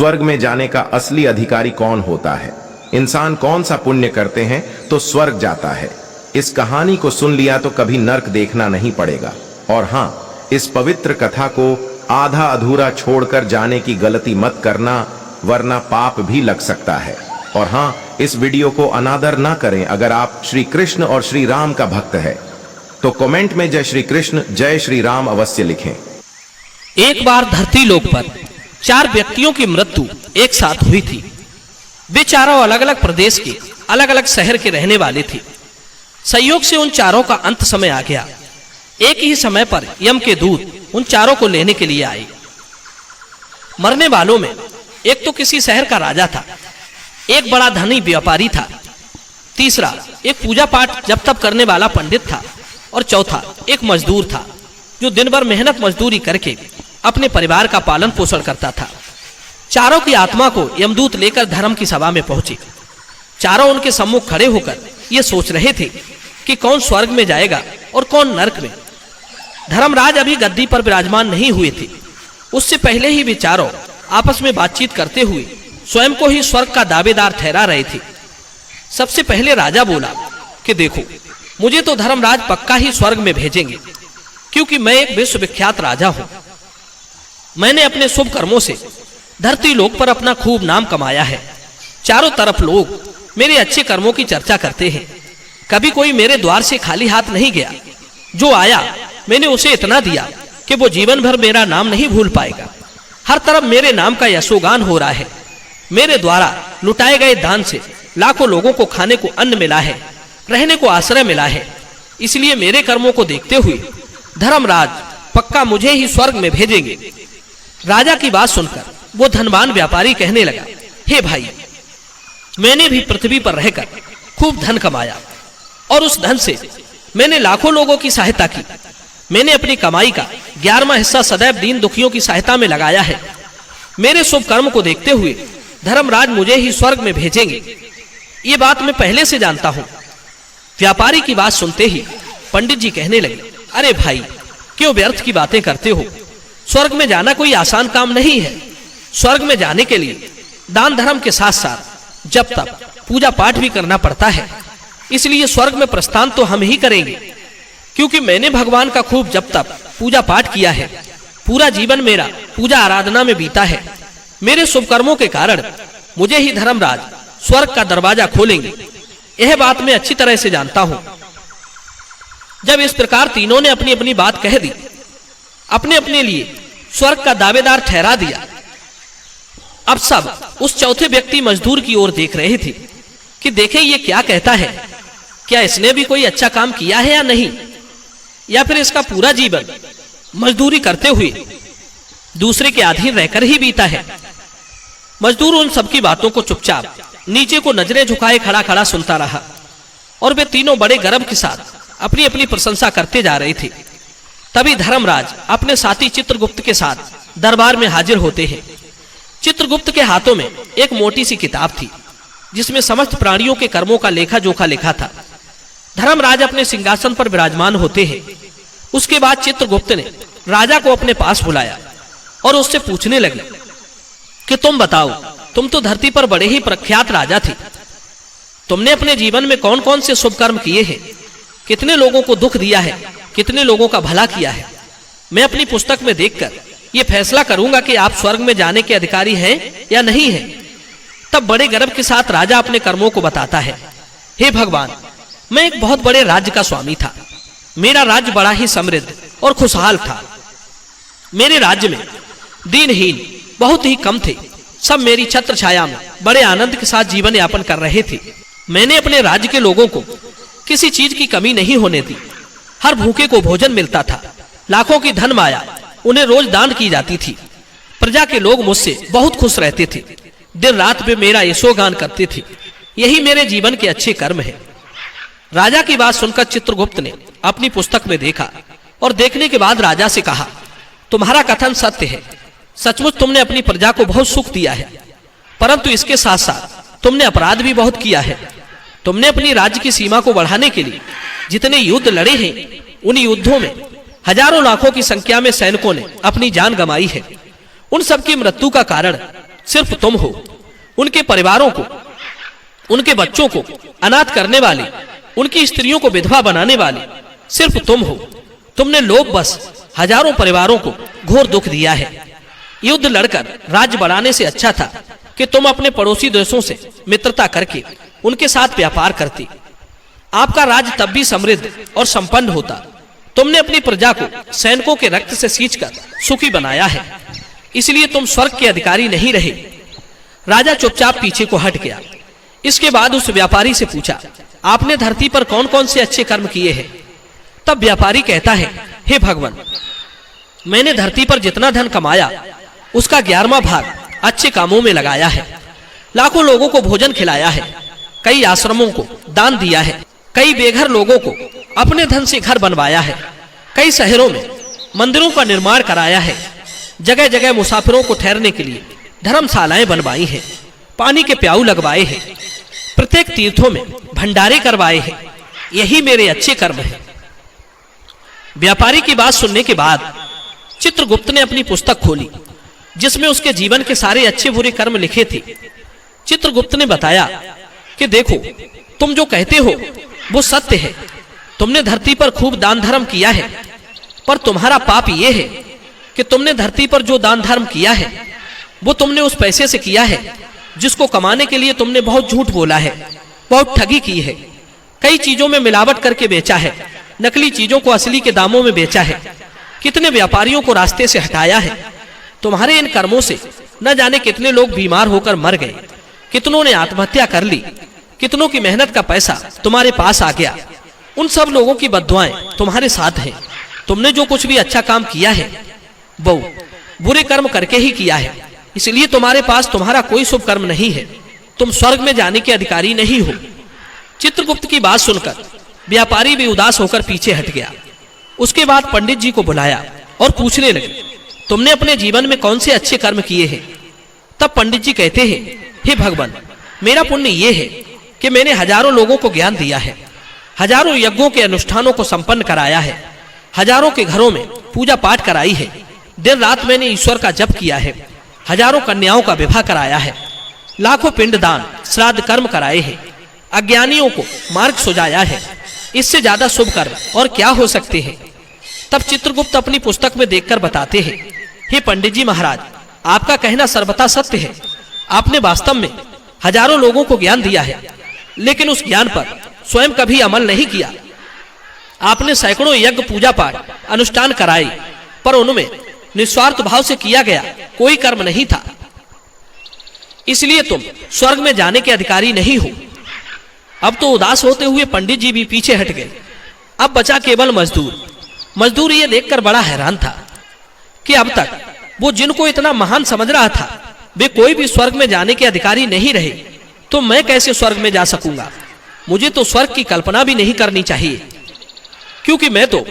स्वर्ग में जाने का असली अधिकारी कौन होता है, इंसान कौन सा पुण्य करते हैं तो स्वर्ग जाता है। इस कहानी को सुन लिया तो कभी नर्क देखना नहीं पड़ेगा। और हाँ, इस पवित्र कथा को आधा अधूरा छोड़कर जाने की गलती मत करना, वरना पाप भी लग सकता है। और हाँ, इस वीडियो को अनादर ना करें। अगर आप श्री कृष्ण और श्री राम का भक्त है तो कमेंट में जय श्री कृष्ण जय श्री राम अवश्य लिखें। एक बार धरती लोक पर 4 व्यक्तियों की मृत्यु एक साथ हुई थी। वे चारों अलग अलग प्रदेश के अलग अलग शहर के रहने वाले थे। संयोग से उन चारों का अंत समय आ गया। एक ही समय पर यम के दूत उन चारों को लेने के लिए आए। मरने वालों में एक तो किसी शहर का राजा था, एक बड़ा धनी व्यापारी था, तीसरा एक पूजा पाठ जप तप करने वाला पंडित था, और चौथा एक मजदूर था जो दिन भर मेहनत मजदूरी करके अपने परिवार का पालन पोषण करता था। चारों की आत्मा को यमदूत लेकर धर्म की सभा में पहुंचे। चारों उनके सम्मुख खड़े होकर ये सोच रहे थे कि कौन स्वर्ग में जाएगा और कौन नरक में। धर्मराज अभी गद्दी पर विराजमान नहीं हुए थे। उससे पहले ही वे चारों आपस में बातचीत करते हुए स्वयं को ही स्वर्ग का दावेदार ठहरा रहे थे। सबसे पहले राजा बोला कि देखो, मुझे तो धर्मराज पक्का ही स्वर्ग में भेजेंगे, क्योंकि मैं एक विश्वविख्यात राजा हूं। मैंने अपने शुभ कर्मों से धरती लोक पर अपना खूब नाम कमाया है। चारों तरफ लोग मेरे अच्छे कर्मों की चर्चा करते हैं। कभी कोई मेरे द्वार से खाली हाथ नहीं गया। जो आया मैंने उसे इतना दिया कि वो जीवन भर मेरा नाम नहीं भूल पाएगा। हर तरफ मेरे नाम का यशोगान हो रहा है। मेरे द्वारा लुटाए गए दान से लाखों लोगों को खाने को अन्न मिला है, रहने को आश्रय मिला है। इसलिए मेरे कर्मों को देखते हुए धर्मराज पक्का मुझे ही स्वर्ग में भेजेंगे। राजा की बात सुनकर वो धनवान व्यापारी कहने लगा, हे भाई, मैंने भी पृथ्वी पर रहकर खूब धन कमाया और उस धन से मैंने लाखों लोगों की सहायता की। मैंने अपनी कमाई का 11वां हिस्सा सदैव दीन दुखियों की सहायता में लगाया है। मेरे शुभ कर्म को देखते हुए धर्मराज मुझे ही स्वर्ग में भेजेंगे। ये बात मैं पहले से जानता हूं। व्यापारी की बात सुनते ही पंडित जी कहने लगे, अरे भाई, क्यों व्यर्थ की बातें करते हो। स्वर्ग में जाना कोई आसान काम नहीं है। स्वर्ग में जाने के लिए दान धर्म के साथ साथ जब तक पूजा पाठ भी करना पड़ता है। इसलिए स्वर्ग में प्रस्थान तो हम ही करेंगे, क्योंकि मैंने भगवान का खूब जब तक पूजा पाठ किया है। पूरा जीवन मेरा पूजा आराधना में बीता है। मेरे शुभ कर्मों के कारण मुझे ही धर्मराज स्वर्ग का दरवाजा खोलेंगे। यह बात मैं अच्छी तरह से जानता हूं। जब इस प्रकार तीनों ने अपनी अपनी बात कह दी, अपने अपने लिए स्वर्ग का दावेदार ठहरा दिया, अब सब उस चौथे व्यक्ति मजदूर की ओर देख रहे थे कि देखें ये क्या कहता है। क्या इसने भी कोई अच्छा काम किया है या नहीं, या फिर इसका पूरा जीवन मजदूरी करते हुए दूसरे के अधीन रहकर ही बीता है। मजदूर उन सबकी बातों को चुपचाप नीचे को नजरें झुकाए खड़ा खड़ा सुनता रहा, और वे तीनों बड़े गर्व के साथ अपनी अपनी प्रशंसा करते जा रहे थे। तभी धर्मराज अपने साथी चित्रगुप्त के साथ दरबार में हाजिर होते हैं। चित्रगुप्त के हाथों में एक मोटी सी किताब थी, जिसमें समस्त प्राणियों के कर्मों का लेखा जोखा लिखा था। धर्मराज अपने सिंहासन पर विराजमान होते हैं। उसके बाद चित्रगुप्त ने राजा को अपने पास बुलाया और उससे पूछने लगे कि तुम बताओ, तुम तो धरती पर बड़े ही प्रख्यात राजा थे। तुमने अपने जीवन में कौन कौन से शुभ कर्म किए हैं, कितने लोगों को दुख दिया है, कितने लोगों का भला किया है। मैं अपनी पुस्तक में देखकर यह फैसला करूंगा कि आप स्वर्ग में जाने के अधिकारी हैं या नहीं हैं। तब बड़े गर्व के साथ राजा अपने कर्मों को बताता है, हे भगवान, मैं एक बहुत बड़े राज्य का स्वामी था। मेरा राज्य बड़ा ही समृद्ध और खुशहाल था। मेरे राज्य में दीनहीन बहुत ही कम थे। सब मेरी छत्र छाया में बड़े आनंद के साथ जीवन यापन कर रहे थे। मैंने अपने राज्य के लोगों को किसी चीज की कमी नहीं होने दी। हर भूखे को भोजन मिलता था। लाखों की धन माया उन्हें रोज दान की जाती थी। प्रजा के लोग मुझसे बहुत खुश रहते थे। दिन रात वे मेरा यशोगान करते थे। यही मेरे जीवन के अच्छे कर्म है। राजा की बात सुनकर चित्रगुप्त ने अपनी पुस्तक में देखा और देखने के बाद राजा से कहा, तुम्हारा कथन सत्य है। सचमुच तुमने अपनी प्रजा को बहुत सुख दिया है, परंतु इसके साथ साथ तुमने अपराध भी बहुत किया है। तुमने अपनी राज्य की सीमा को बढ़ाने के लिए जितने युद्ध लड़े हैं, उन युद्धों में हजारों लाखों की संख्या में सैनिकों ने अपनी जान गंवाई है। उन सबकी मृत्यु का कारण सिर्फ तुम हो। उनके परिवारों को, उनके बच्चों को अनाथ करने वाली, उनकी स्त्रियों को विधवा बनाने वाली सिर्फ तुम हो। तुमने लोभ बस हजारों परिवारों को घोर दुख दिया है। युद्ध लड़कर राज्य बढ़ाने से अच्छा था कि तुम अपने पड़ोसी देशों से मित्रता करके उनके साथ व्यापार करती। आपका राज्य तब भी समृद्ध और संपन्न होता। तुमने अपनी प्रजा को सैनिकों के रक्त से सींचकर सुखी बनाया है, इसलिए तुम स्वर्ग के अधिकारी नहीं रहे। राजा चुपचाप पीछे को हट गया। इसके बाद उस व्यापारी से पूछा, आपने धरती पर कौन कौन से अच्छे कर्म किए हैं? तब व्यापारी कहता है, हे भगवान, मैंने धरती पर जितना धन कमाया उसका 11वां भाग अच्छे कामों में लगाया है। लाखों लोगों को भोजन खिलाया है, कई आश्रमों को दान दिया है, कई बेघर लोगों को अपने धन से घर बनवाया है, कई शहरों में मंदिरों का निर्माण कराया है, जगह जगह मुसाफिरों को ठहरने के लिए धर्मशालाएं बनवाई हैं, पानी के प्याऊ लगवाए हैं, प्रत्येक तीर्थों में भंडारे करवाए हैं। यही मेरे अच्छे कर्म हैं। व्यापारी की बात सुनने के बाद चित्रगुप्त ने अपनी पुस्तक खोली, जिसमें उसके जीवन के सारे अच्छे बुरे कर्म लिखे थे। चित्रगुप्त ने बताया कि देखो, तुम जो कहते हो वो सत्य है। तुमने धरती पर खूब दान धर्म किया है, पर तुम्हारा पाप ये है कि तुमने धरती पर जो दान धर्म किया है वो तुमने उस पैसे से किया है जिसको कमाने के लिए तुमने बहुत झूठ बोला है, बहुत ठगी की है, कई चीजों में मिलावट करके बेचा है, नकली चीजों को असली के दामों में बेचा है, कितने व्यापारियों को रास्ते से हटाया है। तुम्हारे इन कर्मों से न जाने कितने लोग बीमार होकर मर गए, कितनों ने आत्महत्या कर ली, कितनों की मेहनत का पैसा तुम्हारे पास आ गया। उन सब लोगों की बद्दुआएं तुम्हारे साथ हैं। तुमने जो कुछ भी अच्छा काम किया है वो बुरे कर्म करके ही किया है, इसलिए तुम्हारे पास तुम्हारा कोई शुभ कर्म नहीं है। तुम स्वर्ग में जाने के अधिकारी नहीं हो। चित्रगुप्त की बात सुनकर व्यापारी भी उदास होकर पीछे हट गया। उसके बाद पंडित जी को बुलाया और पूछने लगे, तुमने अपने जीवन में कौन से अच्छे कर्म किए हैं? तब पंडित जी कहते हैं, हे भगवान, मेरा पुण्य ये है कि मैंने हजारों लोगों को ज्ञान दिया है, हजारों यज्ञों के अनुष्ठानों को संपन्न कराया है, हजारों के घरों में पूजा पाठ कराई है, दिन रात मैंने ईश्वर का जप किया है, हजारों कन्याओं का विवाह कराया है, लाखों पिंडदान श्राद्ध कर्म कराए हैं, अज्ञानियों को मार्ग सुझाया है। इससे ज्यादा शुभ कर्म और क्या हो सकते हैं? तब चित्रगुप्त अपनी पुस्तक में देखकर बताते हैं, हे पंडित जी महाराज, आपका कहना सर्वथा सत्य है। आपने वास्तव में हजारों लोगों को ज्ञान दिया है, लेकिन उस ज्ञान पर स्वयं कभी अमल नहीं किया। आपने सैकड़ों यज्ञ पूजा पाठ अनुष्ठान कराए, पर उनमें निस्वार्थ भाव से किया गया कोई कर्म नहीं था। इसलिए तुम स्वर्ग में जाने के अधिकारी नहीं हो। अब तो उदास होते हुए पंडित जी भी पीछे हट गए। अब बचा केवल मजदूर। मजदूर ये देखकर बड़ा हैरान था कि अब तक वो जिनको इतना महान समझ रहा था वे कोई भी स्वर्ग में जाने के अधिकारी नहीं रहे, तो मैं कैसे स्वर्ग में जा सकूंगा? मुझे तो स्वर्ग की कल्पना भी नहीं करनी चाहिए, क्योंकि मैं तो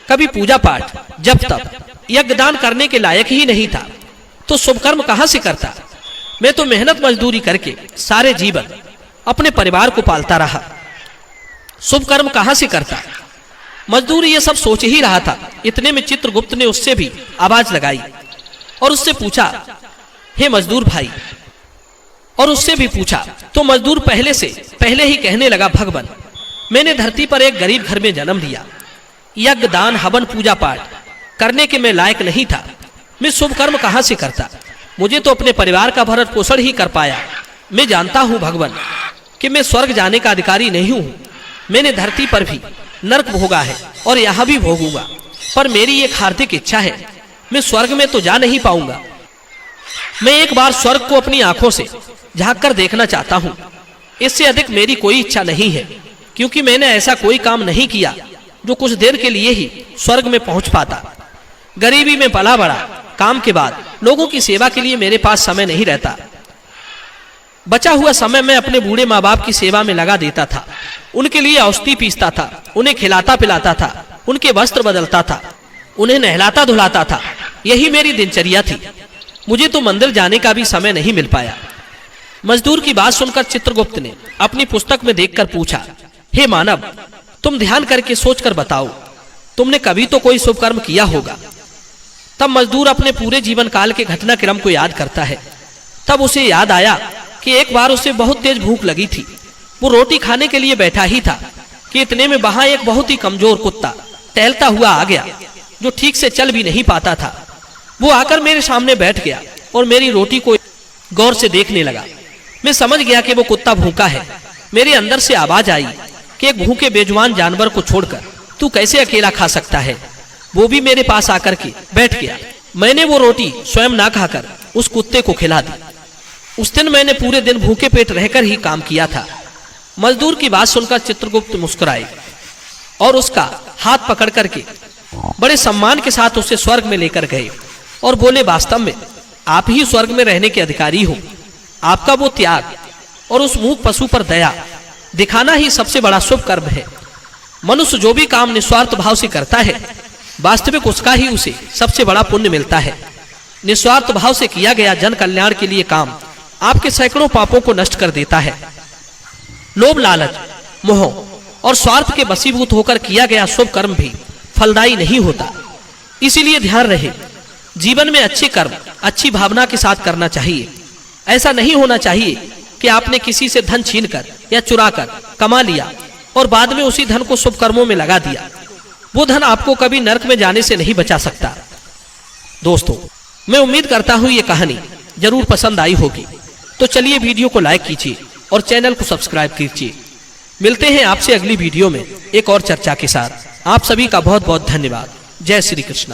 कभी पूजा पाठ जप तप यज्ञ दान करने के लायक ही नहीं था। तो शुभ कर्म कहां से करता? मैं तो मेहनत मजदूरी करके सारे जीवन अपने परिवार को पालता रहा, शुभ कर्म कहां से करता? मजदूर ये सब सोच ही रहा था। इतने में चित्रगुप्त ने उससे भी आवाज लगाई और उससे पूछा, हे मजदूर भाई। और उससे भी पूछा तो मजदूर पहले ही कहने लगा, भगवान, मैंने धरती पर एक गरीब घर में जन्म लिया। यज्ञ दान हवन पूजा पाठ करने के मैं लायक नहीं था। मैं शुभ कर्म कहां से करता? मुझे तो अपने परिवार का भरण पोषण ही कर पाया। मैं जानता हूं भगवान कि मैं स्वर्ग जाने का अधिकारी नहीं हूं। मैंने धरती पर भी नरक भोगा है और यहां भी भोगूंगा, पर मेरी एक हार्दिक इच्छा है, मैं स्वर्ग में तो जा नहीं पाऊंगा। मैं एक बार स्वर्ग को अपनी आंखों से झांक कर देखना चाहता हूं। इससे अधिक मेरी कोई इच्छा नहीं है, क्योंकि मैंने ऐसा कोई काम नहीं किया जो कुछ देर के लिए ही स्वर्ग में पहुंच पाता। गरीबी में पला बड़ा, काम के बाद लोगों की सेवा के लिए मेरे पास समय नहीं रहता। बचा हुआ समय मैं अपने बूढ़े माँ बाप की सेवा में लगा देता था। उनके लिए औषधि पीसता था, उन्हें खिलाता पिलाता था, उनके वस्त्र बदलता था, उन्हें नहलाता धुलाता था। यही मेरी दिनचर्या थी। मुझे तो मंदिर जाने का भी समय नहीं मिल पाया। मजदूर की बात सुनकर चित्रगुप्त ने अपनी पुस्तक में देखकर पूछा, हे मानव, तुम ध्यान करके सोचकर बताओ, तुमने कभी तो कोई शुभ कर्म किया होगा। तब मजदूर अपने पूरे जीवन काल के घटनाक्रम को याद करता है। तब उसे याद आया कि एक बार उसे बहुत तेज भूख लगी थी। वो रोटी खाने के लिए बैठा ही था कि इतने में वहां एक बहुत ही कमजोर कुत्ता टहलता हुआ आ गया, जो ठीक से चल भी नहीं पाता था। वो आकर मेरे सामने बैठ गया और मेरी रोटी को गौर से देखने लगा। मैं समझ गया कि वो कुत्ता भूखा है। मेरे अंदर से आवाज आई कि एक भूखे बेजुबान जानवर को छोड़कर तू कैसे अकेला खा सकता है। वो भी मेरे पास आकर के बैठ गया। मैंने वो रोटी स्वयं ना खाकर उस कुत्ते को खिला दी। उस दिन मैंने पूरे दिन भूखे पेट रहकर ही काम किया था। मजदूर की बात सुनकर चित्रगुप्त मुस्कुराए और उसका हाथ पकड़ करके बड़े सम्मान के साथ उसे स्वर्ग में लेकर गए और बोले, वास्तव में आप ही स्वर्ग में रहने के अधिकारी हो। आपका वो त्याग और उस मूक पशु पर दया दिखाना ही सबसे बड़ा शुभ कर्म है। मनुष्य जो भी काम निस्वार्थ भाव से करता है, वास्तविक उसका ही उसे सबसे बड़ा पुण्य मिलता है। निस्वार्थ भाव से किया गया जन कल्याण के लिए काम आपके सैकड़ों पापों को नष्ट कर देता है। लोभ, लालच, मोह और स्वार्थ के वशीभूत होकर किया गया शुभ कर्म भी फलदायी नहीं होता। इसीलिए ध्यान रहे, जीवन में अच्छे कर्म अच्छी भावना के साथ करना चाहिए। ऐसा नहीं होना चाहिए कि आपने किसी से धन छीनकर या चुराकर कमा लिया और बाद में उसी धन को शुभ कर्मों में लगा दिया। वो धन आपको कभी नरक में जाने से नहीं बचा सकता। दोस्तों, मैं उम्मीद करता हूं ये कहानी जरूर पसंद आई होगी। तो चलिए वीडियो को लाइक कीजिए और चैनल को सब्सक्राइब कीजिए। मिलते हैं आपसे अगली वीडियो में एक और चर्चा के साथ। आप सभी का बहुत बहुत धन्यवाद। जय श्री कृष्ण।